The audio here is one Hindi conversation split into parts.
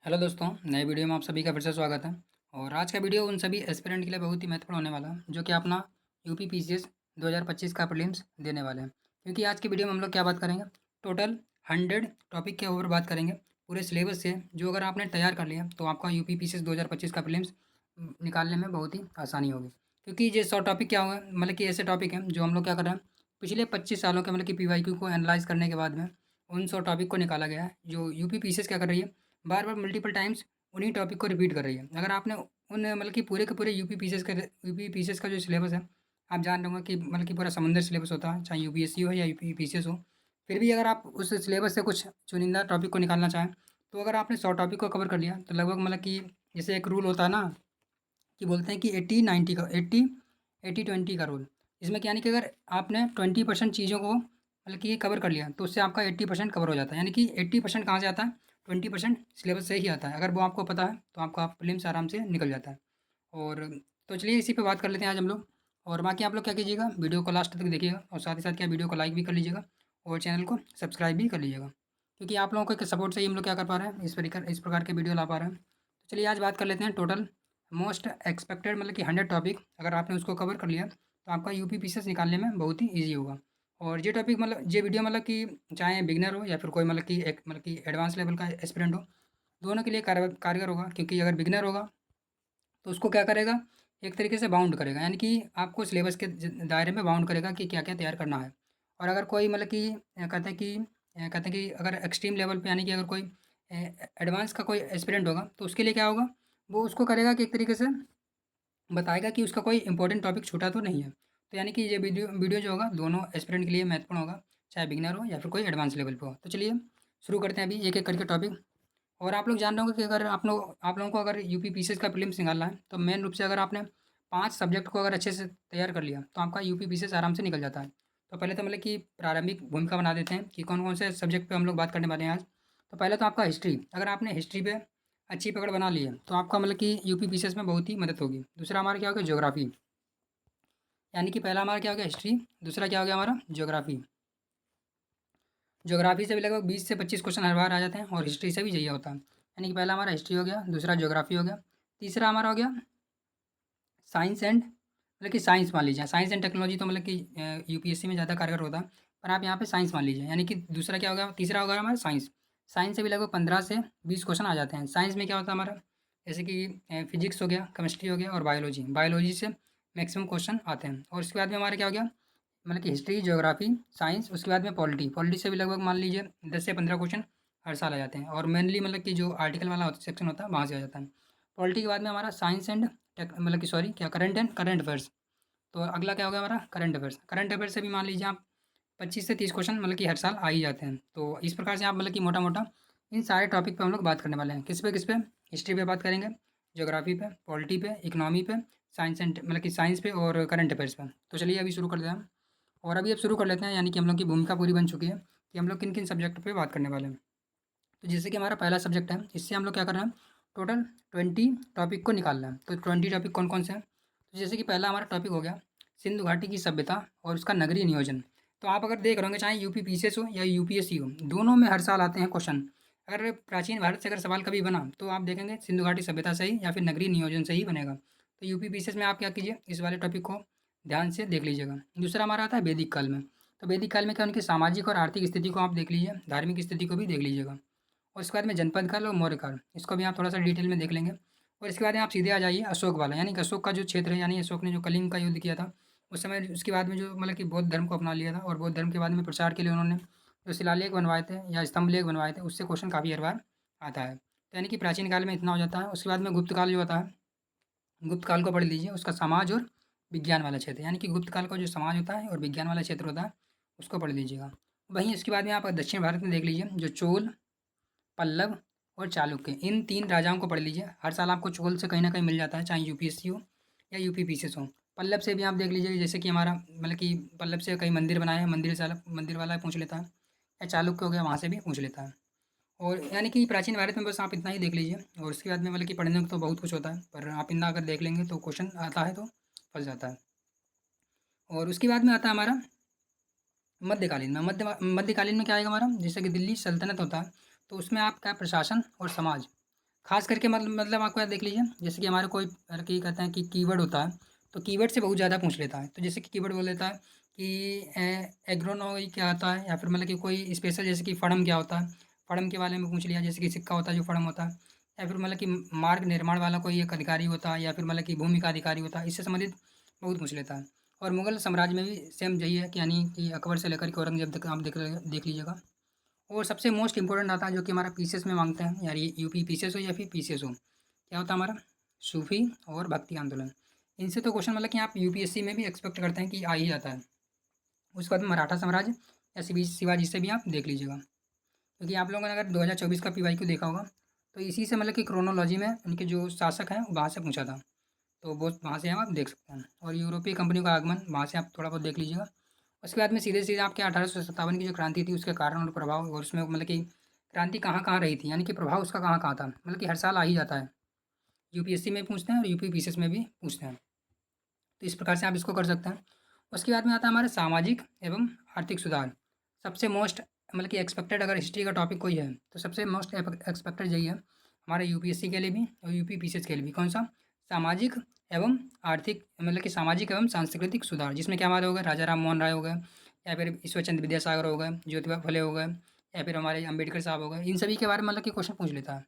हेलो दोस्तों, नए वीडियो में आप सभी का फिर से स्वागत है। और आज का वीडियो उन सभी एस्पिरेंट के लिए बहुत ही महत्वपूर्ण होने वाला है जो कि अपना यूपी पीसीएस 2025 का प्रीलिम्स देने वाले हैं। क्योंकि आज की वीडियो में हम लोग क्या बात करेंगे, टोटल 100 टॉपिक के ऊपर बात करेंगे पूरे सिलेबस से, जो अगर आपने तैयार कर लिया तो आपका यूपी पीसीएस 2025 का प्रीलिम्स निकालने में बहुत ही आसानी होगी। क्योंकि ये 100 टॉपिक क्या होगा, मतलब कि ऐसे टॉपिक हैं जो हम लोग क्या कर रहे हैं, पिछले 25 सालों के मतलब कि पीवाईक्यू को एनालाइज करने के बाद में उन 100 टॉपिक को निकाला गया है। जो यूपी पीसीएस क्या कर रही है, बार बार मल्टीपल टाइम्स उन्हीं टॉपिक को रिपीट कर रही है। अगर आपने उन मतलब कि पूरे के पूरे यूपी पीसीएस का जो सिलेबस है, आप जान रहे होंगे कि मतलब कि पूरा समुंदर सिलेबस होता है, चाहे यूपीएससी हो या यूपी पीसीएस हो। फिर भी अगर आप उस सिलेबस से कुछ चुनिंदा टॉपिक को निकालना चाहें, तो अगर आपने 100 टॉपिक को कवर कर लिया तो लगभग मतलब कि जैसे एक रूल होता है ना, कि बोलते हैं कि 80-90 का 80-80-20 का रूल। इसमें क्या, यानी कि अगर आपने 20% चीज़ों को मतलब कि कवर कर लिया तो उससे आपका 80% कवर हो जाता है। यानी कि 80% कहाँ से आता है, 20% सिलेबस से ही आता है। अगर वो आपको पता है तो आपका प्रीलिम्स आराम से निकल जाता है। और तो चलिए इसी पे बात कर लेते हैं आज हम लोग। और बाकी आप लोग क्या कीजिएगा, वीडियो को लास्ट तक देखिएगा और साथ ही साथ क्या, वीडियो को लाइक भी कर लीजिएगा और चैनल को सब्सक्राइब भी कर लीजिएगा। क्योंकि आप लोगों के सपोर्ट से ही हम लोग क्या कर पा रहे हैं, इस प्रकार के वीडियो ला पा रहे हैं। तो चलिए आज बात कर लेते हैं टोटल मोस्ट एक्सपेक्टेड, मतलब कि 100 टॉपिक अगर आपने उसको कवर कर लिया तो आपका यूपी पीसीएस निकालने में बहुत ही ईजी होगा। और ये टॉपिक मतलब ये वीडियो मतलब कि चाहे बिगनर हो या फिर कोई मतलब कि एक मतलब कि एडवांस लेवल का एस्पिरेंट हो, दोनों के लिए कारगर होगा। क्योंकि अगर बिगनर होगा तो उसको क्या करेगा, एक तरीके से बाउंड करेगा, यानी कि आपको सिलेबस के दायरे में बाउंड करेगा कि क्या क्या तैयार करना है। और अगर कोई मतलब कि कहते हैं कि अगर एक्सट्रीम लेवल पे, यानी कि अगर कोई एडवांस का कोई एस्पिरेंट होगा तो उसके लिए क्या होगा, वो उसको करेगा कि एक तरीके से बताएगा कि उसका कोई इंपॉर्टेंट टॉपिक छूटा तो नहीं है। तो यानी कि ये वीडियो वीडियो जो होगा दोनों एस्पिरेंट के लिए महत्वपूर्ण होगा, चाहे बिगिनर हो या फिर कोई एडवांस लेवल पे हो। तो चलिए शुरू करते हैं अभी एक एक करके टॉपिक। और आप लोग जान रहे होंगे कि अगर आप लोगों को अगर यूपी पीसीएस का प्रीलिम्स निकालना है तो मेन रूप से अगर आपने 5 सब्जेक्ट को अगर अच्छे से तैयार कर लिया तो आपका यूपी पीसीएस आराम से निकल जाता है। तो पहले तो मतलब कि प्रारंभिक भूमिका बना देते हैं कि कौन कौन से सब्जेक्ट पे हम लोग बात करने वाले हैं आज। तो पहले तो आपका हिस्ट्री, अगर आपने हिस्ट्री पे अच्छी पकड़ बना ली है तो आपका मतलब कि यूपी पीसीएस में बहुत ही मदद होगी। दूसरा हमारा क्या हो गया, ज्योग्राफी। यानी कि पहला हमारा क्या हो गया, हिस्ट्री। दूसरा क्या हो गया हमारा, ज्योग्राफी। ज्योग्राफी से भी लगभग 20 से 25 क्वेश्चन हर बार आ जाते हैं और हिस्ट्री से भी यही होता है। यानी कि पहला हमारा हिस्ट्री हो गया, दूसरा ज्योग्राफी हो गया, तीसरा हमारा हो गया साइंस एंड मतलब कि साइंस मान लीजिए, साइंस एंड टेक्नोलॉजी तो मतलब कि यूपीएससी में ज़्यादा कारगर होता है, पर आप यहाँ पे साइंस मान लीजिए। यानी कि दूसरा क्या होगा, तीसरा होगा हमारा साइंस। साइंस से भी लगभग 15 से 20 क्वेश्चन आ जाते हैं। साइंस में क्या होता है हमारा, जैसे कि फिजिक्स हो गया, केमिस्ट्री हो गया और बायोलॉजी। बायोलॉजी से मैक्सिमम क्वेश्चन आते हैं। और उसके बाद में हमारा क्या हो गया, मतलब कि हिस्ट्री, ज्योग्राफी, साइंस, उसके बाद में पॉलिटी। पॉलिटी से भी लगभग मान लीजिए 10 से 15 क्वेश्चन हर साल आ जाते हैं। और मेनली मतलब कि जो आर्टिकल वाला सेक्शन होता है वहाँ से आ जाता है। पॉलिटी के बाद में हमारा साइंस एंड टेक मतलब कि सॉरी क्या, करंट अफेयर्स। तो अगला क्या होगा हमारा, करंट अफेयर्स। करंट अफेयर्स से भी मान लीजिए आप 25 से 30 क्वेश्चन मतलब कि हर साल आ ही जाते हैं। तो इस प्रकार से आप मतलब कि मोटा मोटा इन सारे टॉपिक पे हम लोग बात करने वाले हैं। किस पे, हिस्ट्री पे बात करेंगे, ज्योग्राफी पे, पॉलिटी पे, इकोनॉमी पे, साइंस एंड मतलब कि साइंस पे और करंट अफेयर्स पे। तो चलिए अभी शुरू कर देते हैं। और अभी अब शुरू कर लेते हैं, यानी कि हम लोग की भूमिका पूरी बन चुकी है कि हम लोग किन किन सब्जेक्ट पे बात करने वाले हैं। तो जैसे कि हमारा पहला सब्जेक्ट है, इससे हम लोग क्या कर रहे हैं, टोटल 20 टॉपिक को निकालना है। तो 20 टॉपिक कौन कौन से हैं, तो जैसे कि पहला हमारा टॉपिक हो गया सिंधु घाटी की सभ्यता और उसका नगरीय नियोजन। तो आप अगर देख रहे होंगे, चाहे यूपी पीसीएस हो या यूपीएससी हो, दोनों में हर साल आते हैं क्वेश्चन। अगर प्राचीन भारत से अगर सवाल कभी बना तो आप देखेंगे सिंधु घाटी सभ्यता से ही या फिर नगरीय नियोजन से ही बनेगा। तो यूपी पीसीएस में आप क्या कीजिए, इस वाले टॉपिक को ध्यान से देख लीजिएगा। दूसरा हमारा आता है वैदिक काल में। तो वैदिक काल में क्या, उनकी सामाजिक और आर्थिक स्थिति को आप देख लीजिए, धार्मिक स्थिति को भी देख लीजिएगा। और उसके बाद में जनपद काल और मौर्य काल, इसको भी आप थोड़ा सा डिटेल में देख लेंगे। और इसके बाद में आप सीधे आ जाइए अशोक वाला, यानी कि अशोक का जो क्षेत्र है, यानी अशोक ने जो कलिंग का युद्ध किया था उस समय, उसके बाद में जो मतलब कि बौद्ध धर्म को अपना लिया था और बौद्ध धर्म के बाद में प्रचार के लिए उन्होंने जो शिलालेख बनवाए थे या स्तंभ लेख बनवाए थे, उससे क्वेश्चन काफ़ी हर बार आता है। तो यानी कि प्राचीन काल में इतना हो जाता है। उसके बाद में गुप्त काल जो होता है, गुप्त काल को पढ़ लीजिए, उसका समाज और विज्ञान वाला क्षेत्र, यानी कि गुप्त काल का जो समाज होता है और विज्ञान वाला क्षेत्र होता है उसको पढ़ लीजिएगा। वहीं इसके बाद में आप दक्षिण भारत में देख लीजिए, जो चोल, पल्लव और चालुक्य, इन 3 राजाओं को पढ़ लीजिए। हर साल आपको चोल से कहीं न कहीं मिल जाता है, चाहे यूपीएससी हो या यूपी पीसीएस हो। पल्लव से भी आप देख लीजिए, जैसे कि हमारा मतलब कि पल्लव से कई मंदिर बनाए हैं, मंदिर वाला पूछ लेता है, या चालुक्य हो गया वहाँ से भी पूछ लेता है। और यानी कि प्राचीन भारत में बस आप इतना ही देख लीजिए। और उसके बाद में मतलब कि पढ़ने को तो बहुत कुछ होता है, पर आप इतना अगर देख लेंगे तो क्वेश्चन आता है तो फँस जाता है। और उसके बाद में आता है हमारा मध्यकालीन में। मध्यकालीन में क्या आएगा हमारा, जैसे कि दिल्ली सल्तनत होता है, तो उसमें आप क्या, प्रशासन और समाज। खास करके मतलब आपको यहाँ देख लीजिए, जैसे कि हमारे कोई लड़के कहते हैं कि कीवर्ड होता है, तो कीवर्ड से बहुत ज़्यादा पूछ लेता है। तो जैसे कि कीवर्ड बोल देता है कि एग्रोनोमी क्या होता है, या फिर मतलब कि कोई स्पेशल, जैसे कि फड़म क्या होता है, फड़म के बारे में पूछ लिया, जैसे कि सिक्का होता है जो फड़म होता है, या फिर मतलब कि मार्ग निर्माण वाला कोई एक अधिकारी होता है, या फिर मतलब कि भूमि का अधिकारी होता है, इससे संबंधित बहुत पूछ लेता है। और मुगल साम्राज्य में भी सेम यही है कि यानी कि अकबर से लेकर के औरंगजेब तक आप देख लीजिएगा। और सबसे मोस्ट इंपॉर्टेंट आता है जो कि हमारा पीसीएस में मांगते हैं, यार ये यूपी पीसीएस हो या फिर पीसीएस हो, क्या होता है हमारा सूफी और भक्ति आंदोलन। इनसे तो क्वेश्चन मतलब कि आप यूपीएससी में भी एक्सपेक्ट करते हैं कि आ ही जाता है। उसके बाद मराठा साम्राज्य या शिवाजी से भी आप देख लीजिएगा, क्योंकि आप लोगों ने अगर 2024 का पीवाई को देखा होगा, तो इसी से मतलब कि क्रोनोलॉजी में उनके जो शासक हैं वहाँ से पूछा था। तो वो वहाँ से आप देख सकते हैं। और यूरोपीय कंपनियों का आगमन, वहाँ से आप थोड़ा बहुत देख लीजिएगा। उसके बाद में सीधे सीधे आपके 1857 की जो क्रांति थी उसके कारण और प्रभाव, और उसमें मतलब कि क्रांति कहाँ कहाँ रही थी, यानी कि प्रभाव उसका कहाँ कहाँ था, मतलब कि हर साल आ ही जाता है। यूपीएससी में पूछते हैं और यूपी पीसीएस में भी पूछते हैं। तो इस प्रकार से आप इसको कर सकते हैं। उसके बाद में आता है हमारे सामाजिक एवं आर्थिक सुधार। सबसे मोस्ट मतलब कि एक्सपेक्टेड, अगर हिस्ट्री का टॉपिक कोई है तो सबसे मोस्ट एक्सपेक्टेड यही है हमारे यूपीएससी के लिए भी और यूपी पीसीएस के लिए भी। कौन सा? सामाजिक एवं आर्थिक, मतलब कि सामाजिक एवं सांस्कृतिक सुधार, जिसमें क्या हमारे हो गए, राजा राम मोहन राय हो गए, या फिर ईश्वरचंद्र विद्यासागर हो गए, ज्योतिबा फुले हो गए, या फिर हमारे अम्बेडकर साहब हो गए, इन सभी के बारे में मतलब कि क्वेश्चन पूछ लेता है।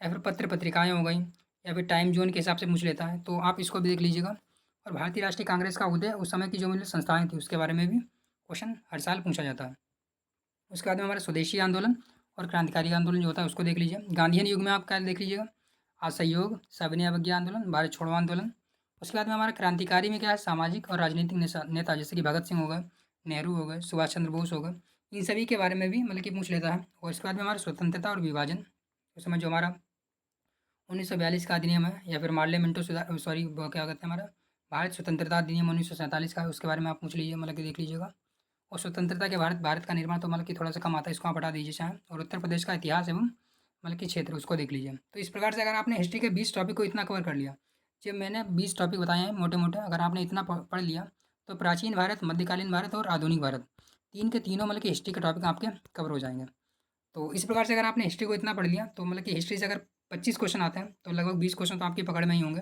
या फिर पत्र पत्रिकाएँ हो गई, या फिर टाइम जोन के हिसाब से पूछ लेता है, तो आप इसको भी देख लीजिएगा। और भारतीय राष्ट्रीय कांग्रेस का उदय, उस समय की जो मतलब संस्थाएँ थी उसके बारे में भी क्वेश्चन हर साल पूछा जाता है। उसके बाद में हमारा स्वदेशी आंदोलन और क्रांतिकारी आंदोलन जो होता है उसको देख लीजिए। गांधीयन युग में आप क्या देख लीजिएगा, असहयोग, सविनय अवज्ञा आंदोलन, भारत छोड़ो आंदोलन। उसके बाद में हमारा क्रांतिकारी में क्या है, सामाजिक और राजनीतिक नेता जैसे कि भगत सिंह हो गए, नेहरू हो गए, सुभाष चंद्र बोस हो गए, इन सभी के बारे में भी मतलब कि पूछ लेता है। और इसके बाद में हमारा स्वतंत्रता और विभाजन, उस समय जो हमारा 1942 का अधिनियम है, या फिर मार्ले मिंटो सुधार, सॉरी वो क्या कहते हैं हमारा भारत स्वतंत्रता अधिनियम 1947 का है, उसके बारे में आप पूछ लीजिए, मतलब कि देख लीजिएगा। और स्वतंत्रता के भारत भारत का निर्माण तो मतलब कि थोड़ा सा कम आता है, इसको आप हटा दीजिए चाहे। और उत्तर प्रदेश का इतिहास एवं मतलब कि क्षेत्र, उसको देख लीजिए। तो इस प्रकार से अगर आपने हिस्ट्री के 20 टॉपिक को इतना कवर कर लिया, जब मैंने 20 टॉपिक बताए हैं मोटे मोटे, अगर आपने इतना पढ़ लिया, तो प्राचीन भारत, मध्यकालीन भारत और आधुनिक भारत, तीन के तीनों मतलब कि हिस्ट्री के टॉपिक आपके कवर हो जाएंगे। तो इस प्रकार से अगर आपने हिस्ट्री को इतना पढ़ लिया, तो मतलब कि हिस्ट्री से अगर 25 क्वेश्चन आते हैं तो लगभग 20 क्वेश्चन तो आपकी पकड़ में ही होंगे।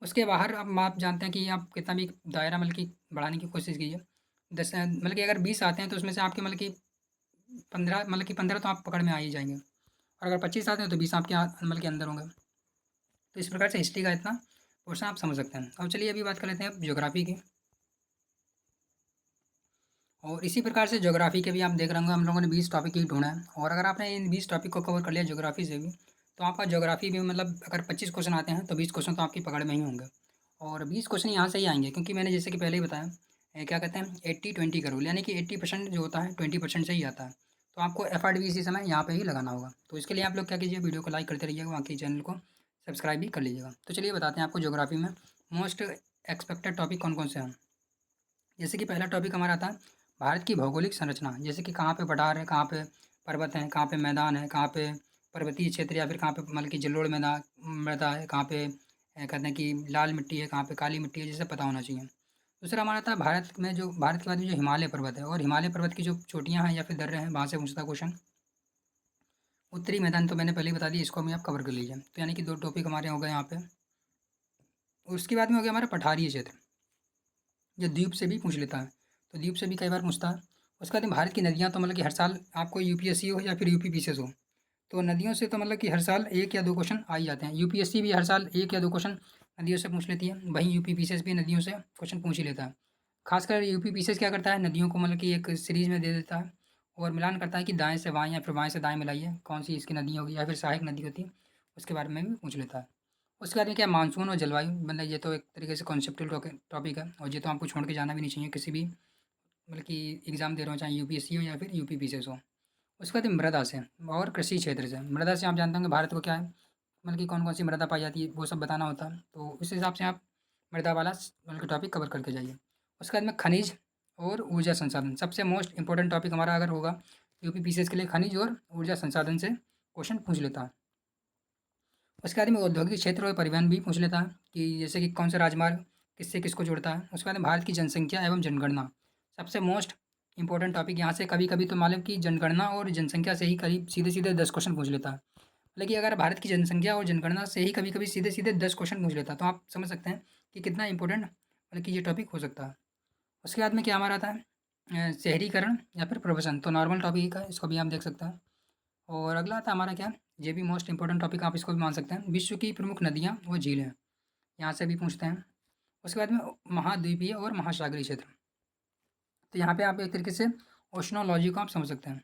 उसके बाहर अब आप जानते हैं कि आप कितना भी दायरा मतलब कि बढ़ाने की कोशिश कीजिए। दस मतलब कि अगर 20 आते हैं तो उसमें से आपके मतलब कि 15, मतलब कि 15 तो आप पकड़ में आ ही जाएंगे। और अगर 25 आते हैं तो 20 आपके मतलब के अंदर होंगे। तो इस प्रकार से हिस्ट्री का इतना पोर्शन आप समझ सकते हैं। अब चलिए अभी बात कर लेते हैं ज्योग्राफी की। और इसी प्रकार से ज्योग्राफी के भी आप देख रहे होंगे, हम लोगों ने 20 टॉपिक ही ढूंढा है। और अगर आपने इन 20 टॉपिक को कवर कर लिया ज्योग्राफी से भी, तो आपका ज्योग्राफी भी मतलब अगर 25 क्वेश्चन आते हैं तो 20 क्वेश्चन तो आपकी पकड़ में ही होंगे। और 20 क्वेश्चन यहाँ से ही आएंगे, क्योंकि मैंने जैसे कि पहले ही बताया, क्या कहते हैं 80-20 का रूल, यानी कि 80% जो होता है 20% से ही आता है। तो आपको एफर्ट भी इसी समय यहाँ पे ही लगाना होगा। तो इसके लिए आप लोग क्या कीजिए, वीडियो को लाइक करते रहिएगा, बाकी चैनल को सब्सक्राइब भी कर लीजिएगा। तो चलिए बताते हैं आपको ज्योग्राफी में मोस्ट एक्सपेक्टेड टॉपिक कौन कौन से हैं। जैसे कि पहला टॉपिक हमारा आता है भारत की भौगोलिक संरचना, जैसे कि कहाँ पे पठार है, कहाँ पे पर्वत हैं, कहाँ पे मैदान है, कहाँ पे पर्वतीय क्षेत्र, या फिर कहाँ पे मतलब कि जलोढ़ मैदान मृदा है, कहाँ पे कहते हैं कि लाल मिट्टी है, कहाँ पे काली मिट्टी है, जैसे पता होना चाहिए। दूसरा हमारा था भारत में जो, भारत के बाद में जो हिमालय पर्वत है, और हिमालय पर्वत की जो चोटियाँ हैं या फिर दर्रे हैं, वहाँ से पूछता क्वेश्चन। उत्तरी मैदान तो मैंने पहले ही बता दिया, इसको भी आप कवर कर लीजिए। तो यानी कि 2 टॉपिक हमारे हो गए यहाँ पे। उसके बाद में हो गया हमारा पठारीय क्षेत्र, जो द्वीप से भी पूछ लेता है, तो द्वीप से भी कई बार पूछता है। उसके बाद में भारत की नदियाँ, तो मतलब कि हर साल आपको यूपीएससी हो या फिर यूपी पीसीएस हो, तो नदियों से तो मतलब कि हर साल 1 या 2 क्वेश्चन आ ही जाते हैं। यूपीएससी भी हर साल 1 या 2 क्वेश्चन नदियों से पूछ लेती है, वहीं यूपी पीसीएस भी नदियों से क्वेश्चन पूछ ही लेता है। खासकर यूपी पीसीएस क्या करता है, नदियों को मतलब कि एक सीरीज़ में दे देता है, और मिलान करता है कि दाएँ से बाएँ या फिर बाएँ से दाएँ मिलाइए, कौन सी इसकी नदी होगी, या फिर सहायक नदी होती है, उसके बारे में भी पूछ लेता है। उसके बाद में क्या, मानसून और जलवायु, मतलब ये तो एक तरीके से कॉन्सेप्चुअल टॉपिक है, और ये तो आपको छोड़ के जाना भी नहीं चाहिए किसी भी मतलब कि एग्ज़ाम दे रहे हो, चाहे यूपीएससी हो या फिर यूपी पीसीएस हो। उसके बाद मृदा से और कृषि क्षेत्र से, मृदा से आप जानते होंगे भारत को क्या है, मतलब कि कौन कौन सी मृदा पाई जाती है, वो सब बताना होता है। तो उस हिसाब से आप मृदा वाला मतलब कि टॉपिक कवर करके जाइए। उसके बाद में खनिज और ऊर्जा संसाधन, सबसे मोस्ट इंपॉर्टेंट टॉपिक हमारा अगर होगा यूपी पीसीएस के लिए, खनिज और ऊर्जा संसाधन से क्वेश्चन पूछ लेता है। उसके बाद में औद्योगिक क्षेत्र और परिवहन भी पूछ लेता है, कि जैसे कि कौन सा राजमार्ग किससे किसको जोड़ता है। उसके बाद में भारत की जनसंख्या एवं जनगणना, सबसे मोस्ट इंपॉर्टेंट टॉपिक, यहाँ से कभी कभी तो मालूम कि जनगणना और जनसंख्या से ही करीब सीधे सीधे 10 क्वेश्चन पूछ लेता है। मतलब कि अगर भारत की जनसंख्या और जनगणना से ही कभी-कभी सीधे-सीधे 10 क्वेश्चन पूछ लेता है, तो आप समझ सकते हैं कि कितना इम्पोर्टेंट मतलब कि ये टॉपिक हो सकता है। उसके बाद में क्या हमारा आता है शहरीकरण या फिर प्रवसन, तो नॉर्मल टॉपिक है, इसको भी आप देख सकते हैं। और अगला आता है हमारा क्या, ये भी मोस्ट इंपॉर्टेंट टॉपिक आप इसको भी मान सकते हैं, विश्व की प्रमुख नदियाँ व झीलें, यहाँ से भी पूछते हैं। उसके बाद में महाद्वीपीय और महासागरीय क्षेत्र, तो यहाँ पे आप एक तरीके से ओशनोलॉजी को आप समझ सकते हैं।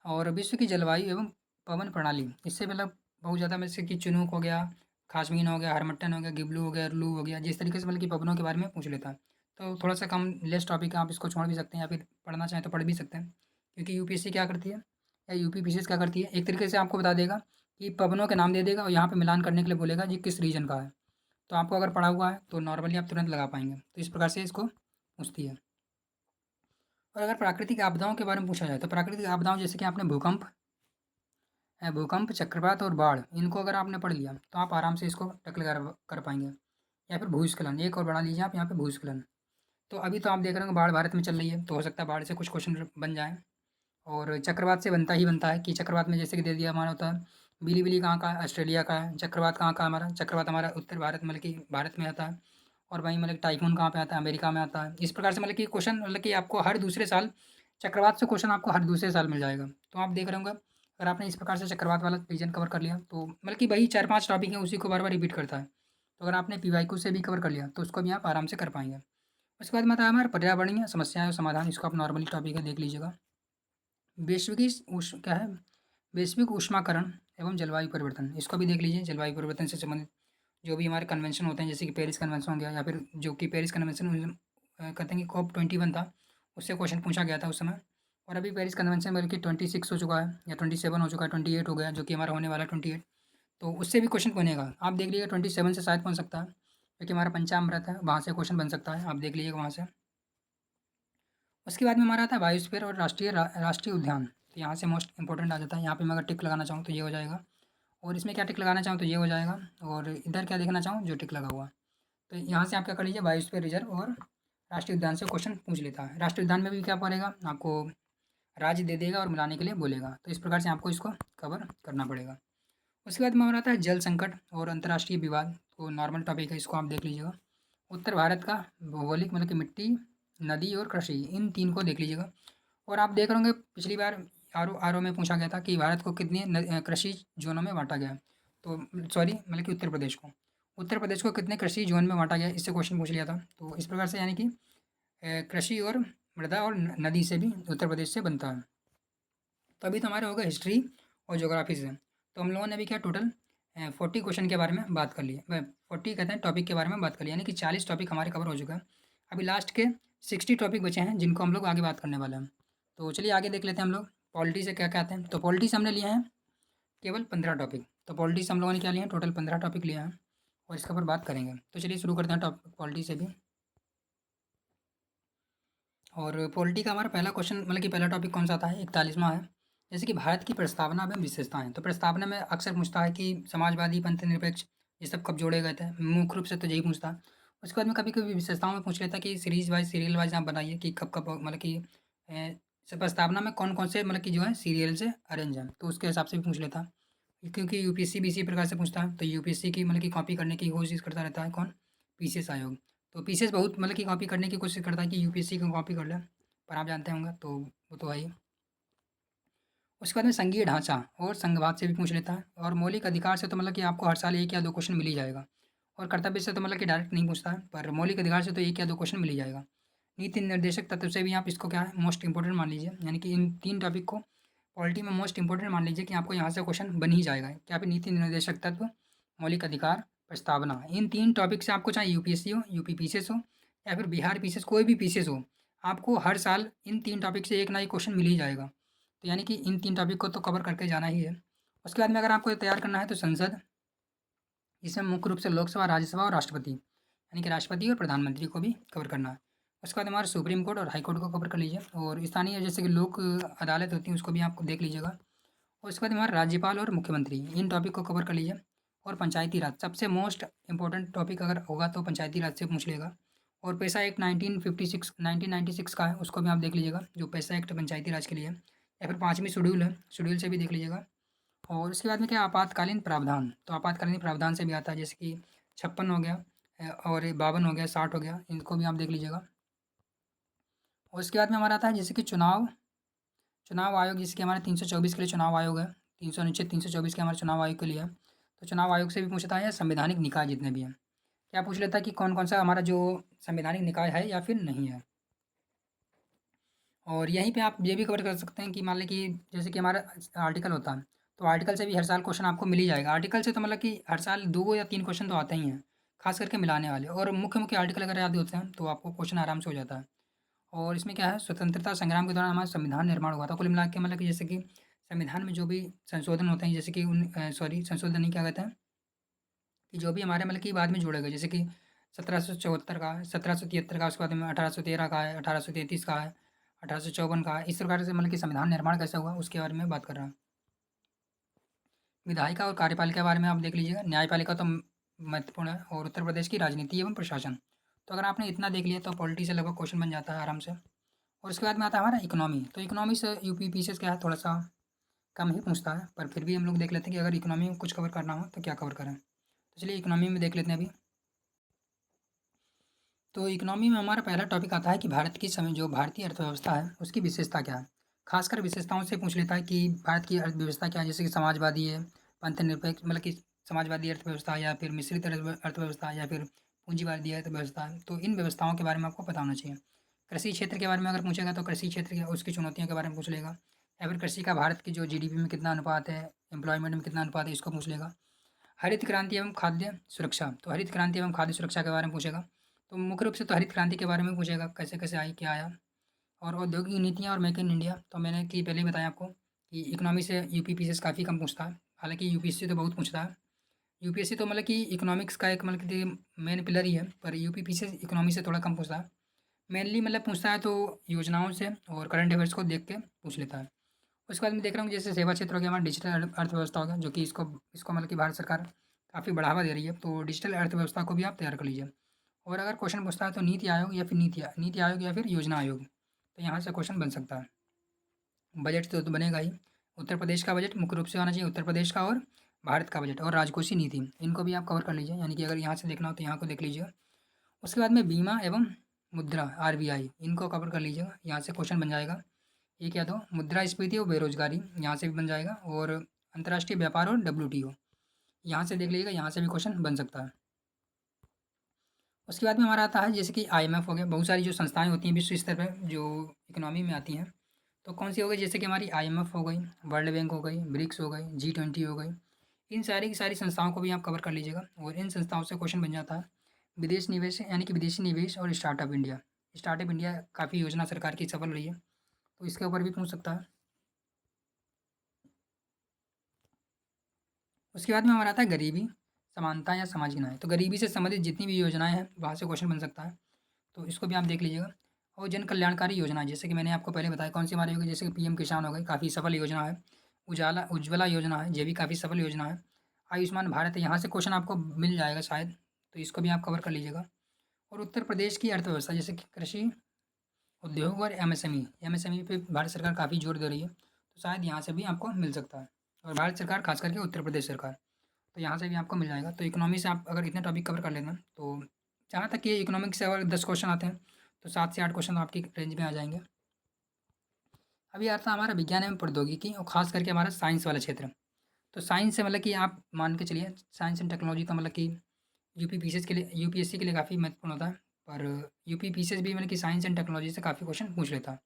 और विश्व की जलवायु एवं पवन प्रणाली, इससे मतलब बहुत ज़्यादा जैसे कि चिनूक हो गया, खासमीन हो गया, हरमट्टन हो गया, गिबलू हो गया, अरलू हो गया, जिस तरीके से मतलब कि पवनों के बारे में पूछ लेता है। तो थोड़ा सा कम लेस टॉपिक है, आप इसको छोड़ भी सकते हैं या फिर पढ़ना चाहें तो पढ़ भी सकते हैं, क्योंकि यूपीएससी क्या करती है या यूपीपीसीएस क्या करती है, एक तरीके से आपको बता देगा कि पवनों के नाम दे देगा और यहाँ पे मिलान करने के लिए बोलेगा जी किस रीजन का है। तो आपको अगर पढ़ा हुआ है तो नॉर्मली आप तुरंत लगा पाएंगे, तो इस प्रकार से इसको पूछती है। और अगर प्राकृतिक आपदाओं के बारे में पूछा जाए, तो प्राकृतिक आपदाओं जैसे कि आपने भूकंप, चक्रवात और बाढ़, इनको अगर आपने पढ़ लिया तो आप आराम से इसको टैकल कर पाएंगे। या फिर भूस्खलन, एक और बढ़ा लीजिए आप यहाँ पे भूस्खलन। तो अभी तो आप देख रहे होंगे बाढ़ भारत में चल रही है, तो हो सकता है बाढ़ से कुछ क्वेश्चन बन जाएँ। और चक्रवात से बनता ही बनता है कि चक्रवात में जैसे कि दे दिया हमारा होता है बिली कहाँ का है, ऑस्ट्रेलिया का है। चक्रवात कहाँ का है हमारा, चक्रवात हमारा उत्तर भारत मतलब कि भारत में आता है। और वहीं मतलब टाइफून कहाँ पे आता है, अमेरिका में आता है। इस प्रकार से मतलब कि क्वेश्चन मतलब कि आपको हर दूसरे साल चक्रवात से क्वेश्चन आपको हर दूसरे साल मिल जाएगा। तो आप देख रहे होंगे अगर आपने इस प्रकार से चक्रवात वाला रीजन कवर कर लिया, तो मतलब कि वही 4-5 टॉपिक हैं, उसी को बार-बार रिपीट करता है। तो अगर आपने पीवाईक्यू से भी कवर कर लिया, तो उसको भी आप आराम से कर पाएँगे। उसके बाद में आता है हमारा पर्यावरणीय समस्याएँ और समाधान, इसको आप नॉर्मली टॉपिक है, देख लीजिएगा। क्या है, वैश्विक ऊष्माकरण एवं जलवायु परिवर्तन, इसको भी देख लीजिए। जलवायु परिवर्तन से संबंधित जो भी हमारे कन्वेंशन होते हैं, जैसे कि पेरिस कन्वेंशन हो गया, या फिर जो कि पेरिस कन्वेंशन कहते हैं कि COP21 था, उससे क्वेश्चन पूछा गया था उस समय। और अभी पेरिस कन्वेंशन बल्कि 26 हो चुका है या 27 हो चुका है, 28 हो गया, जो कि हमारा होने वाला है 28। तो उससे भी क्वेश्चन बनेगा, आप देख लीजिएगा। 27 से शायद बन सकता है, क्योंकि हमारा पंचामृत है, वहाँ से क्वेश्चन बन सकता है, आप देख लीजिएगा वहाँ से। उसके बाद में हमारा आता है बायोस्फीयर और राष्ट्रीय उद्यान, तो यहाँ से मोस्ट इंपॉर्टेंट आ जाता है। यहाँ पे मैं अगर टिक लगाना चाहूँ तो ये हो जाएगा, और इसमें क्या टिक लगाना चाहूँ तो ये हो जाएगा, और इधर क्या देखना चाहूँ जो टिक लगा हुआ। तो यहाँ से आप क्या कर लीजिए, बायोस्फीयर रिजर्व और राष्ट्रीय उद्यान से क्वेश्चन पूछ लेता है। राष्ट्रीय उद्यान में भी क्या पड़ेगा आपको, राज्य दे देगा और मिलाने के लिए बोलेगा, तो इस प्रकार से आपको इसको कवर करना पड़ेगा। उसके बाद में हमारा आता है जल संकट और अंतर्राष्ट्रीय विवाद, तो नॉर्मल टॉपिक है, इसको आप देख लीजिएगा। उत्तर भारत का भौगोलिक मतलब कि मिट्टी, नदी और कृषि, इन 3 को देख लीजिएगा। और आप देख रहे होंगे पिछली बार आर ओ में पूछा गया था कि भारत को कितने कृषि जोनों में बाँटा गया है। तो सॉरी मतलब कि उत्तर प्रदेश को कितने कृषि जोन में बाँटा गया है, इससे क्वेश्चन पूछ लिया था। तो इस प्रकार से यानी कि कृषि और मृदा और नदी से भी उत्तर प्रदेश से बनता है। तो अभी तो हमारे हो गए हिस्ट्री और ज्योग्राफी से। तो हम लोगों ने अभी क्या टोटल 40 क्वेश्चन के बारे में बात कर ली, 40 कहते हैं टॉपिक के बारे में बात कर ली, यानी कि 40 टॉपिक हमारे कवर हो चुका है। अभी लास्ट के 60 टॉपिक बचे हैं, जिनको हम लोग आगे बात करने वाले हैं। तो चलिए आगे देख लेते हैं हम लोग पॉलिटी से क्या क्या आते हैं। तो पॉलिटी से हमने लिए हैं केवल 15 टॉपिक। तो पॉलिटी से हम लोगों ने क्या लिया है, टोटल 15 टॉपिक लिया है, और इसके ऊपर बात करेंगे। तो चलिए शुरू करते हैं टॉपिक पॉलिटी से भी। और पॉलिटी का हमारा पहला क्वेश्चन मतलब कि पहला टॉपिक कौन सा आता है, 41वां है। जैसे कि भारत की प्रस्तावना एवं विशेषताएं, तो प्रस्तावना में अक्सर पूछता है कि समाजवादी, पंथनिरपेक्ष, ये सब कब जोड़े गए थे, मुख्य रूप से तो यही पूछता है। उसके बाद में कभी कभी विशेषताओं में पूछ लेता है कि सीरीज वाइज सीरियल वाइज आप बनाइए कि कब कब मतलब कि प्रस्तावना में कौन कौन से मतलब कि जो है सीरियल से अरेंज है, तो उसके हिसाब से भी पूछ लेता है। क्योंकि यूपीएससी भी इसी प्रकार से पूछता है, तो यूपीएससी की मतलब कि कॉपी करने की कोशिश करता रहता है कौन, पीसीएस आयोग। तो पीसीएस बहुत मतलब कि कॉपी करने की कोशिश करता है कि यूपीएससी को कॉपी कर ले, पर आप जानते होंगे तो वो तो है ही। उसके बाद में संघीय ढांचा और संघवाद से भी पूछ लेता है। और मौलिक अधिकार से तो मतलब कि आपको हर साल 1 या 2 क्वेश्चन मिल ही जाएगा। और कर्तव्य से तो मतलब कि डायरेक्ट नहीं पूछता है, पर मौलिक अधिकार से तो 1 या 2 क्वेश्चन मिल ही जाएगा। नीति निर्देशक तत्व से भी आप इसको क्या है मोस्ट इंपॉर्टेंट मान लीजिए, यानी कि इन 3 टॉपिक को पॉलिटी में मोस्ट इंपॉर्टेंट मान लीजिए कि आपको यहाँ से क्वेश्चन बन ही जाएगा। क्या फिर नीति निर्देशक तत्व, मौलिक अधिकार, प्रस्तावना, इन 3 टॉपिक से आपको चाहे यूपीएससी हो, यूपी पीसीएस हो, या फिर बिहार पीसीएस, कोई भी पीसीएस हो, आपको हर साल इन 3 टॉपिक से एक ना एक क्वेश्चन मिल ही जाएगा। तो यानी कि इन 3 टॉपिक को तो कवर करके जाना ही है। उसके बाद में अगर आपको तैयार करना है तो संसद, इसमें मुख्य रूप से लोकसभा, राज्यसभा और राष्ट्रपति, यानी कि राष्ट्रपति और प्रधानमंत्री को भी कवर करना है। उसके बाद हमारा सुप्रीम कोर्ट और हाई कोर्ट को कवर कर लीजिए, और स्थानीय जैसे कि लोक अदालत होती है उसको भी आपको देख लीजिएगा। और उसके बाद हमारा राज्यपाल और मुख्यमंत्री, इन टॉपिक को कवर कर लीजिए। और पंचायती राज सबसे मोस्ट इंपॉर्टेंट टॉपिक अगर होगा तो पंचायती राज से पूछ लेगा। और पैसा एक्ट 1996 का है, उसको भी आप देख लीजिएगा, जो पैसा एक्ट पंचायती राज के लिए है। या फिर 5वीं शेड्यूल है, शेड्यूल से भी देख लीजिएगा। और उसके बाद में क्या आपातकालीन प्रावधान, तो आपातकालीन प्रावधान से भी आता है, जैसे कि 56 हो गया और 52 हो गया, 60 हो गया, इनको भी आप देख लीजिएगा। और उसके बाद में हमारा आता है जैसे कि चुनाव चुनाव आयोग, जैसे कि हमारे 324 के लिए चुनाव आयोग है, 300 324 के हमारे चुनाव आयोग के लिए है। तो चुनाव आयोग से भी पूछता है, या संवैधानिक निकाय जितने भी हैं, क्या पूछ लेता है कि कौन कौन सा हमारा जो संवैधानिक निकाय है या फिर नहीं है। और यहीं पे आप ये भी कवर कर सकते हैं कि मान लें कि जैसे कि हमारा आर्टिकल होता है, तो आर्टिकल से भी हर साल क्वेश्चन आपको मिल ही जाएगा। आर्टिकल से तो मतलब कि हर साल 2 या 3 क्वेश्चन तो आते ही हैं, खास करके मिलाने वाले, और मुख्य मुख्य आर्टिकल अगर याद होते हैं तो आपको क्वेश्चन आराम से हो जाता है। और इसमें क्या है, स्वतंत्रता संग्राम के दौरान हमारा संविधान निर्माण हुआ था। कुल मिला के मतलब कि जैसे कि संविधान में जो भी संशोधन होते हैं, जैसे कि संशोधन नहीं, क्या कहते हैं, कि जो भी हमारे मतलब कि बाद में जोड़े गए, जैसे कि 1774 का है, 1773 का, उसके बाद में 1813 का है, 1833 का है, 1854 का है। इस प्रकार से मतलब कि संविधान निर्माण कैसे हुआ उसके बारे में बात कर रहा हूँ। विधायिका और कार्यपालिका के बारे में आप देख लीजिएगा। न्यायपालिका तो महत्वपूर्ण है, और उत्तर प्रदेश की राजनीति एवं प्रशासन। तो अगर आपने इतना देख लिया तो पॉलिटी से लगभग क्वेश्चन बन जाता है आराम से। और उसके बाद में आता है हमारा इकोनॉमी। तो इकोनॉमी से यूपी पीसीएस क्या है, थोड़ा सा कम ही पूछता है, पर फिर भी हम लोग देख लेते हैं कि अगर इकोनॉमी में कुछ कवर करना हो तो क्या कवर करें। तो चलिए इकोनॉमी में देख लेते हैं अभी। तो इकोनॉमी में हमारा पहला टॉपिक आता है कि भारत की समय जो भारतीय अर्थव्यवस्था है उसकी विशेषता क्या है। खासकर विशेषताओं से पूछ लेता है कि भारत की अर्थव्यवस्था क्या है, जैसे कि समाजवादी है, पंथनिरपेक्ष, मतलब कि समाजवादी अर्थव्यवस्था, या फिर मिश्रित अर्थव्यवस्था, या फिर पूंजीवादी अर्थव्यवस्था। तो इन व्यवस्थाओं के बारे में आपको पता होना चाहिए। कृषि क्षेत्र के बारे में अगर पूछेगा तो कृषि क्षेत्र की उसकी चुनौतियों के बारे में पूछ लेगा, या फिर कृषि का भारत की जो जीडीपी में कितना अनुपात है, एम्प्लॉयमेंट में कितना अनुपात है, इसको पूछ लेगा। हरित क्रांति एवं खाद्य सुरक्षा, तो हरित क्रांति एवं खाद्य सुरक्षा के बारे में पूछेगा। तो मुख्य रूप से तो हरित क्रांति के बारे में पूछेगा, कैसे कैसे आई, क्या आया। और औद्योगिक नीतियाँ और मेक इन इंडिया, तो मैंने कि पहले ही बताया आपको कि इकोनॉमी से यूपी पीसीएस काफ़ी कम पूछता है, हालांकि यूपीएससी तो बहुत पूछता है। यूपीएससी तो मतलब कि इकोनॉमिक्स का एक मतलब कि मेन पिलर ही है, पर यूपी पीसीएस इकोनॉमी से थोड़ा कम पूछता है। मेनली मतलब पूछता है तो योजनाओं से और करंट अफेयर्स को देख के पूछ लेता है। उसके बाद मैं देख रहा हूँ जैसे सेवा क्षेत्र हो गया, हमारा डिजिटल अर्थव्यवस्था हो गया, जो कि इसको इसको मतलब कि भारत सरकार काफ़ी बढ़ावा दे रही है। तो डिजिटल अर्थव्यवस्था को भी आप तैयार कर लीजिए। और अगर क्वेश्चन पूछता है तो नीति आयोग या फिर नीति आयोग या फिर योजना आयोग, तो यहाँ से क्वेश्चन बन सकता है। बजट तो बनेगा ही। उत्तर प्रदेश का बजट मुख्य रूप से आना चाहिए, उत्तर प्रदेश का, और भारत का बजट और राजकोषीय नीति, इनको भी आप कवर कर लीजिए, यानी कि अगर यहाँ से देखना हो तो यहाँ को देख लीजिएगा। उसके बाद में बीमा एवं मुद्रा, आरबीआई, इनको कवर कर लीजिएगा, यहाँ से क्वेश्चन बन जाएगा। एक या दो, मुद्रास्फीति और बेरोजगारी, यहाँ से भी बन जाएगा। और अंतर्राष्ट्रीय व्यापार और डब्ल्यूटीओ, यहाँ से देख लीजिएगा, यहाँ से भी क्वेश्चन बन सकता है। उसके बाद में हमारा आता है जैसे कि आईएमएफ हो गया, बहुत सारी जो संस्थाएं होती हैं विश्व स्तर पर जो इकोनॉमी में आती हैं, तो कौन सी हो गई, जैसे कि हमारी आईएमएफ हो गई, वर्ल्ड बैंक हो गई, ब्रिक्स हो गई, G20 हो गई। इन सारी की सारी संस्थाओं को भी आप कवर कर लीजिएगा, और इन संस्थाओं से क्वेश्चन बन जाता है। विदेश निवेश, यानी कि विदेशी निवेश और स्टार्टअप इंडिया काफ़ी योजना सरकार की सफल रही है, तो इसके ऊपर भी पूछ सकता है। उसके बाद में हमारा आता है गरीबी, समानता या सामाजिक न्याय। तो गरीबी से संबंधित जितनी भी योजनाएं हैं वहाँ से क्वेश्चन बन सकता है, तो इसको भी आप देख लीजिएगा। और जन कल्याणकारी योजना, जैसे कि मैंने आपको पहले बताया कौन सी हमारी होगी, जैसे कि पीएम किसान हो गई, काफ़ी सफल योजना है। उज्ज्वला योजना है, ये भी काफ़ी सफल योजना है। आयुष्मान भारत है, यहाँ से क्वेश्चन आपको मिल जाएगा शायद, तो इसको भी आप कवर कर लीजिएगा। और उत्तर प्रदेश की अर्थव्यवस्था, जैसे कि कृषि उद्योग और एमएसएमई पे भारत सरकार काफ़ी जोर दे रही है, तो शायद यहाँ से भी आपको मिल सकता है। और भारत सरकार खास करके उत्तर प्रदेश सरकार, तो यहाँ से भी आपको मिल जाएगा। तो इकोनॉमी से आप अगर इतने टॉपिक कवर कर लेना, तो जहाँ तक कि इकोनॉमिक्स से अगर 10 क्वेश्चन आते हैं तो 7 से 8 क्वेश्चन आपकी रेंज में आ जाएंगे। अभी आता है हमारा विज्ञान एवं प्रौद्योगिकी, और खास करके हमारा साइंस वाला क्षेत्र। तो साइंस से मतलब कि आप मान के चलिए, साइंस एंड टेक्नोलॉजी तो मतलब कि यूपीएससी के लिए काफ़ी महत्वपूर्ण होता है, पर यूपी पीसीएस भी मतलब कि साइंस एंड टेक्नोलॉजी से काफ़ी क्वेश्चन पूछ लेता है।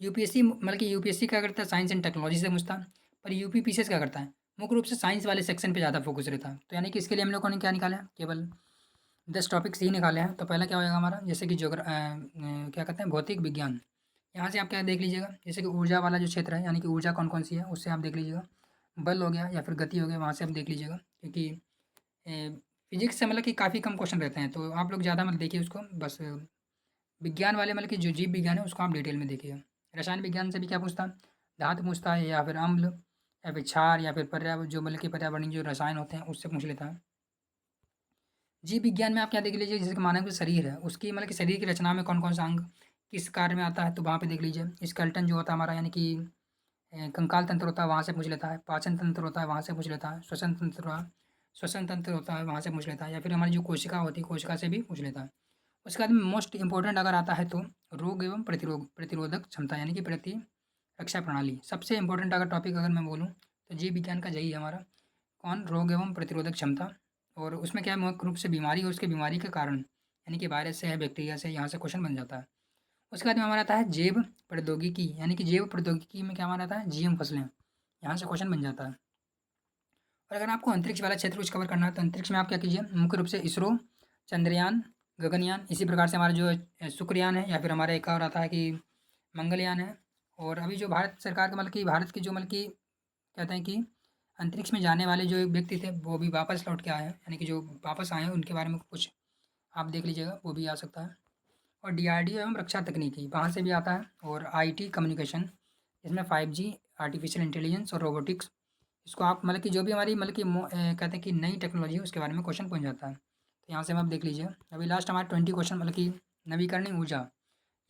यूपीएससी मतलब कि यूपीएससी क्या करता है, साइंस एंड टेक्नोलॉजी से पूछता है, पर यूपी पीसीएस क्या करता है, मुख्य रूप से साइंस वाले सेक्शन पे ज़्यादा फोकस रहता है। तो यानी कि इसके लिए हम लोगों ने क्या निकाला है, केवल 10 टॉपिक्स ही निकाले हैं। तो पहला क्या होगा हमारा, जैसे कि क्या कहते हैं, भौतिक विज्ञान। यहाँ से आप क्या देख लीजिएगा, जैसे कि ऊर्जा वाला जो क्षेत्र है, यानी कि ऊर्जा कौन कौन सी है उससे आप देख लीजिएगा। बल हो गया या फिर गति हो गया, वहाँ से आप देख लीजिएगा, क्योंकि फिजिक्स से मतलब कि काफ़ी कम क्वेश्चन रहते हैं, तो आप लोग ज़्यादा मत देखिए उसको, बस विज्ञान वाले मतलब कि जो जीव विज्ञान है उसको आप डिटेल में देखिएगा। रसायन विज्ञान से भी क्या पूछता है, धातु पूछता है, या फिर अम्ल, या फिर क्षार, या फिर पर्यावरण जो मतलब कि पर्यावरणीय जो रसायन होते हैं उससे पूछ लेता है। जीव विज्ञान में आप क्या देख लीजिए, जैसे कि मानव जो शरीर है उसकी मतलब कि शरीर की रचना में कौन कौन सा अंग किस कार्य में आता है, तो वहाँ पे देख लीजिए। स्केलेटन जो होता है हमारा, यानी कि कंकाल तंत्र होता है वहाँ से पूछ लेता है, पाचन तंत्र होता है वहाँ से पूछ लेता है, श्वसन तंत्र होता है वहाँ से पूछ लेता है, या फिर हमारी जो कोशिका होती है कोशिका से भी पूछ लेता है। उसके बाद में मोस्ट इंपॉर्टेंट अगर आता है तो रोग एवं प्रतिरोधक क्षमता यानी कि प्रतिरक्षा प्रणाली। सबसे इंपॉर्टेंट अगर टॉपिक अगर मैं बोलूँ तो जीव विज्ञान का यही है हमारा, कौन, रोग एवं प्रतिरोधक क्षमता। और उसमें क्या है, मुख्य रूप से बीमारी और उसके बीमारी के कारण, यानी कि वायरस से है, बैक्टीरिया से, यहाँ से क्वेश्चन बन जाता है। उसके बाद में हमारा आता है जैव प्रौद्योगिकी, यानी कि जैव प्रौद्योगिकी में क्या हमारा आता है, जीएम फसलें, यहाँ से क्वेश्चन बन जाता है। और अगर आपको अंतरिक्ष वाला क्षेत्र कुछ कवर करना है तो अंतरिक्ष में आप क्या कीजिए, मुख्य रूप से इसरो, चंद्रयान, गगनयान, इसी प्रकार से हमारा जो शुक्रयान है, या फिर हमारा एक और आता है कि मंगलयान है। और अभी जो भारत सरकार का मतलब कि भारत की जो मतलब कि कहते हैं कि अंतरिक्ष में जाने वाले जो व्यक्ति थे वो भी वापस लौट के आए हैं, यानी कि जो वापस आए हैं उनके बारे में कुछ आप देख लीजिएगा, वो भी आ सकता है। और डीआरडीओ एवं रक्षा तकनीकी वहाँ से भी आता है। और आईटी कम्युनिकेशन, इसमें 5G, आर्टिफिशियल इंटेलिजेंस और रोबोटिक्स, इसको आप मतलब कि जो भी हमारी मतलब कि कहते हैं कि नई टेक्नोलॉजी है उसके बारे में क्वेश्चन पूछ जाता है। तो यहाँ से हम आप देख लीजिए, अभी लास्ट हमारे 20 क्वेश्चन मतलब कि नवीकरणीय ऊर्जा,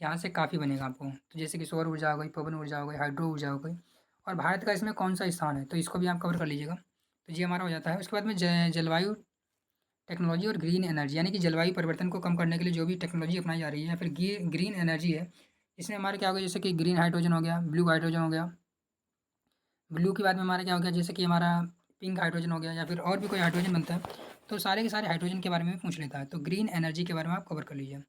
यहाँ से काफ़ी बनेगा आपको। तो जैसे कि सौर ऊर्जा हो गई, पवन ऊर्जा हो गई, हाइड्रो ऊर्जा हो गई, और भारत का इसमें कौन सा स्थान है, तो इसको भी आप कवर कर लीजिएगा। तो ये हमारा हो जाता है। उसके बाद में जलवायु टेक्नोलॉजी और ग्रीन एनर्जी, यानी कि जलवायु परिवर्तन को कम करने के लिए जो भी टेक्नोलॉजी अपनाई जा रही है, या फिर ग्रीन एनर्जी है, इसमें हमारे क्या हो गया, जैसे कि ग्रीन हाइड्रोजन हो गया, ब्लू हाइड्रोजन हो गया। ब्लू के बाद में हमारा क्या हो गया, जैसे कि हमारा पिंक हाइड्रोजन हो गया, या फिर और भी कोई हाइड्रोजन बनता है, तो सारे के सारे हाइड्रोजन के बारे में पूछ लेता है। तो ग्रीन एनर्जी के बारे में आप कवर कर लीजिए।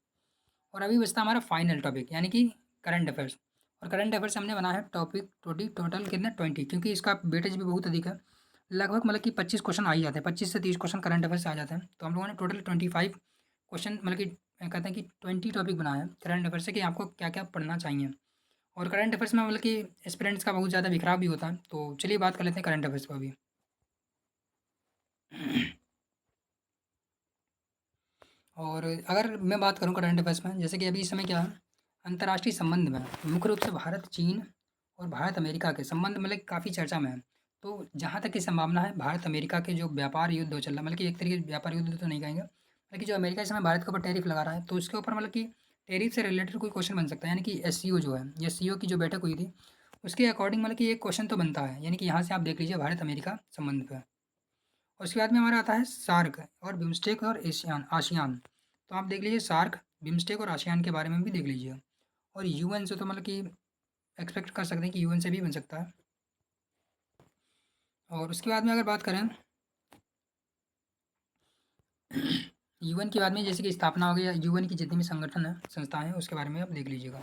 और अभी बचता हमारा फाइनल टॉपिक, यानी कि करंट अफेयर्स। और करंट अफेयर्स हमने बना है टॉपिक टोटल कितने 20, क्योंकि इसका वेटेज भी बहुत अधिक है। लगभग मतलब कि 25 क्वेश्चन आ ही जाते हैं, 25 से 30 क्वेश्चन करंट अफेयर से आ जाते हैं। तो हम लोगों ने टोटल 25 क्वेश्चन मतलब कि कहते हैं कि 20 टॉपिक बनाया है करंट अफेयर से, कि आपको क्या क्या पढ़ना चाहिए। और करंट अफेयर्स में मतलब कि एस्पिरेंट्स का बहुत ज़्यादा बिखराव भी होता है। तो चलिए बात कर लेते हैं करंट अफेयर्स पर अभी। और अगर मैं बात करूँ करंट अफेयर्स में, जैसे कि अभी इस समय क्या है, अंतर्राष्ट्रीय संबंध में मुख्य रूप से भारत चीन और भारत अमेरिका के संबंध मतलब काफ़ी चर्चा में है। तो जहाँ तक की संभावना है, भारत अमेरिका के जो व्यापार युद्ध हो चल रहा है, मतलब कि एक तरीके से व्यापार युद्ध तो नहीं कहेंगे, लेकिन जो अमेरिका इस समय भारत के ऊपर टैरिफ लगा रहा है, तो उसके ऊपर मतलब कि टैरिफ से रिलेटेड कोई क्वेश्चन बन सकता है। यानी कि एससीओ जो है, ये सीओ की जो बैठक हुई थी, उसके अकॉर्डिंग मतलब कि एक क्वेश्चन तो बनता है। यानी कि यहाँ से आप देख लीजिए भारत अमेरिका संबंध पे। और उसके बाद में हमारा आता है सार्क और बिम्स्टेक और एशियान आसियान। तो आप देख लीजिए सार्क, बिम्स्टेक और आसियान के बारे में भी देख लीजिए। और यूएन से तो मतलब कि एक्सपेक्ट कर सकते हैं कि यूएन से भी बन सकता है। और उसके बाद में अगर बात करें यूएन के बाद में, जैसे कि स्थापना हो गई, यूएन की जितनी भी संगठन है, संस्थाएं हैं, उसके बारे में आप देख लीजिएगा।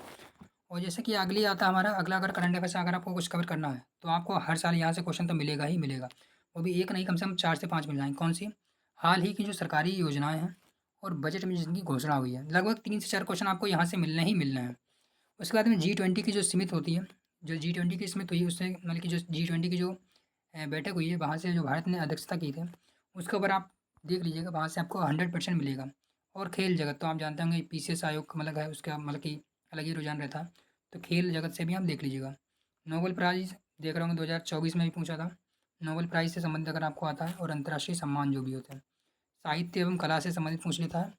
और जैसे कि अगली आता है हमारा अगला, अगर करंट अफेयर से अगर आपको कुछ कवर करना है तो आपको हर साल यहाँ से क्वेश्चन तो मिलेगा ही मिलेगा। वो भी एक नहीं, कम से कम 4 से 5 मिल जाएंगे। कौन सी, हाल ही की जो सरकारी योजनाएं हैं और बजट में जिनकी घोषणा हुई है, लगभग 3 से 4 क्वेश्चन आपको यहाँ से मिलने ही मिलने हैं। उसके बाद में G20 की जो सीमित होती है, जो G20 की सीमित हुई है, उससे मतलब कि जो G20 की जो बैठक हुई है, वहाँ से जो भारत ने अध्यक्षता की थी, उसके ऊपर आप देख लीजिएगा, वहाँ से आपको 100% मिलेगा। और खेल जगत तो आप जानते होंगे, पीसीएस आयोग का मतलब है, उसका मतलब कि अलग ही रुझान रहता है। तो खेल जगत से भी आप देख लीजिएगा। नोबेल प्राइज़ देख रहे होंगे, 2024 में भी पूछा था। नोबेल प्राइज़ से संबंधित अगर आपको आता है, और अंतर्राष्ट्रीय सम्मान जो भी होते हैं, साहित्य एवं कला से संबंधित पूछ लेता है।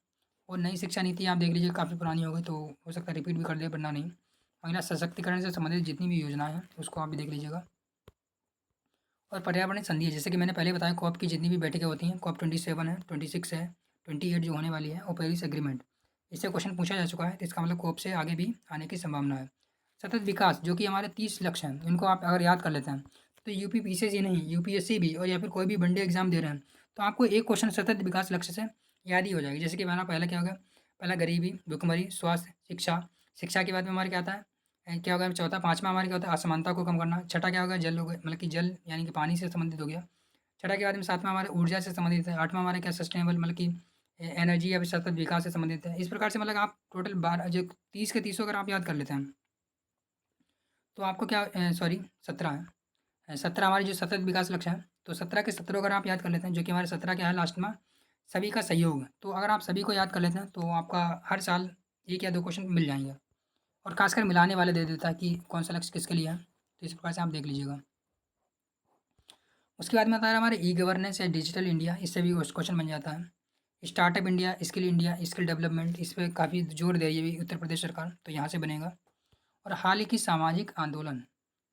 और नई शिक्षा नीति आप देख लीजिए, काफ़ी पुरानी हो गई, तो हो सकता है रिपीट भी कर दे, वरना नहीं। महिला सशक्तिकरण से संबंधित जितनी भी योजनाएं हैं उसको आप भी देख लीजिएगा। और पर्यावरण संधि है, जैसे कि मैंने पहले बताया, कॉप की जितनी भी बैठकें होती हैं, कॉप 27 है, 26 है, 28 जो होने वाली है, और पेरिस एग्रीमेंट, इससे क्वेश्चन पूछा जा चुका है। तो इसका मतलब कॉप से आगे भी आने की संभावना है। सतत विकास, जो कि हमारे 30 लक्ष्य हैं, इनको आप अगर याद कर लेते हैं तो यूपी पीसीएस ही नहीं, यूपीएससी भी, और या फिर कोई भी वनडे एग्जाम दे रहे हैं, तो आपको एक क्वेश्चन सतत विकास लक्ष्य से याद ही हो जाएगी। जैसे कि हमारा पहला क्या होगा, पहला गरीबी, भुखमरी, स्वास्थ्य, शिक्षा। शिक्षा के बाद में हमारे क्या आता है, क्या होगा चौथा, पाँचवा हमारे क्या होता है, असमानता को कम करना। छठा क्या होगा, जल हो गया, मतलब कि जल यानी कि पानी से संबंधित हो गया। छठा के बाद में सातवां हमारे ऊर्जा से संबंधित है। आठवां हमारे क्या, सस्टेनेबल मतलब कि एनर्जी या फिर सतत विकास से संबंधित है। इस प्रकार से मतलब आप टोटल 12 जो 30 के 30 अगर आप याद कर लेते हैं तो आपको क्या, सॉरी 17 है, 17 हमारे जो सतत विकास लक्ष्य है, तो 17 के 17 अगर आप याद कर लेते हैं, जो कि हमारे 17 क्या है लास्ट में, सभी का सहयोग। तो अगर आप सभी को याद कर लेते हैं तो आपका हर साल एक या दो क्वेश्चन मिल जाएंगे। और खासकर मिलाने वाले दे देता है कि कौन सा लक्ष्य किसके लिए है। तो इस प्रकार से आप देख लीजिएगा। उसके बाद में आता है हमारे ई गवर्नेंस या डिजिटल इंडिया, इससे भी क्वेश्चन बन जाता है। स्टार्टअप इंडिया, स्किल डेवलपमेंट, इस पर काफ़ी जोर दे रही है अभी उत्तर प्रदेश सरकार, तो यहाँ से बनेगा। और हाल ही की सामाजिक आंदोलन,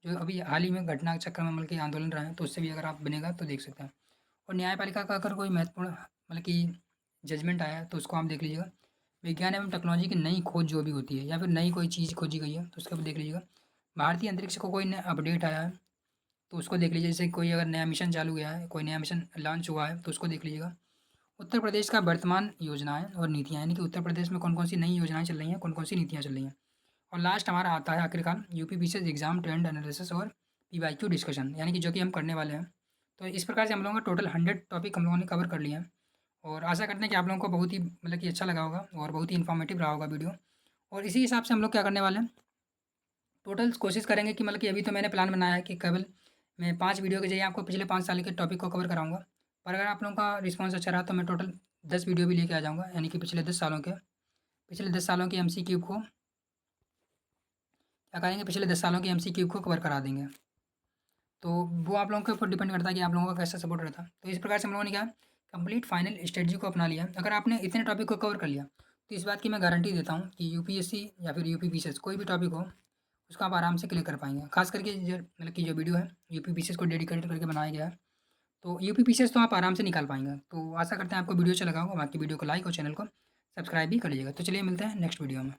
जो अभी हाल ही में घटना के चक्कर में मतलब कि आंदोलन रहा है, तो उससे भी अगर आप बनेगा तो देख सकते हैं। और न्यायपालिका का अगर कोई महत्वपूर्ण मतलब कि जजमेंट आया है, तो उसको आप देख लीजिएगा। विज्ञान एवं टेक्नोलॉजी की नई खोज जो भी होती है या फिर नई कोई चीज़ खोजी गई है, तो उसको भी देख लीजिएगा। भारतीय अंतरिक्ष को कोई नया अपडेट आया है, तो उसको देख लीजिए। जैसे कोई अगर नया मिशन चालू गया है, कोई नया मिशन लॉन्च हुआ है, तो उसको देख लीजिएगा। उत्तर प्रदेश का वर्तमान योजनाएँ और नीतियाँ, यानी कि उत्तर प्रदेश में कौन-कौन सी नई योजनाएँ चल रही हैं, कौन-कौन सी नीतियाँ चल रही हैं। और लास्ट हमारा आता है आखिरकार यूपीपीसीएस एग्ज़ाम ट्रेंड एनालिसिस और पीवाईक्यू डिस्कशन, यानी कि जो कि हम करने वाले हैं। तो इस प्रकार से हम लोगों का टोटल 100 टॉपिक हम लोगों ने कवर कर लिया है। और आशा करते हैं कि आप लोगों को बहुत ही मतलब कि अच्छा लगा होगा और बहुत ही इन्फॉर्मेटिव रहा होगा वीडियो। और इसी हिसाब से हम लोग क्या करने वाले हैं, टोटल कोशिश करेंगे कि मतलब कि अभी तो मैंने प्लान बनाया है कि केवल मैं 5 वीडियो के ज़रिए आपको पिछले 5 साल के टॉपिक को कवर कराऊँगा। पर अगर आप लोगों का रिस्पॉन्स अच्छा रहा तो मैं टोटल 10 वीडियो भी लेके आ जाऊँगा, यानी कि पिछले 10 सालों के एमसीक्यू को क्या करेंगे, पिछले 10 सालों के एमसीक्यू को कवर करा देंगे। तो वो आप लोगों के ऊपर डिपेंड करता है कि आप लोगों का कैसा सपोर्ट रहता है। तो इस प्रकार से हम लोगों ने क्या कंप्लीट फाइनल स्ट्रेटजी को अपना लिया। अगर आपने इतने टॉपिक को कवर कर लिया, तो इस बात की मैं गारंटी देता हूँ कि यूपीएससी या फिर यूपीपीसीएस कोई भी टॉपिक हो, उसको आप आराम से क्लियर कर पाएँगे। खास करके जो मतलब कि जो वीडियो है यूपीपीसीएस को डेडिकेटेड करके बनाया गया है, तो यूपीपीसीएस तो आप आराम से निकाल पाएँगे। तो आशा करते हैं आपको वीडियो अच्छा लगा होगा। बाकी वीडियो को लाइक और चैनल को सब्सक्राइब भी कर लीजिएगा। तो चलिए मिलते हैं नेक्स्ट वीडियो में।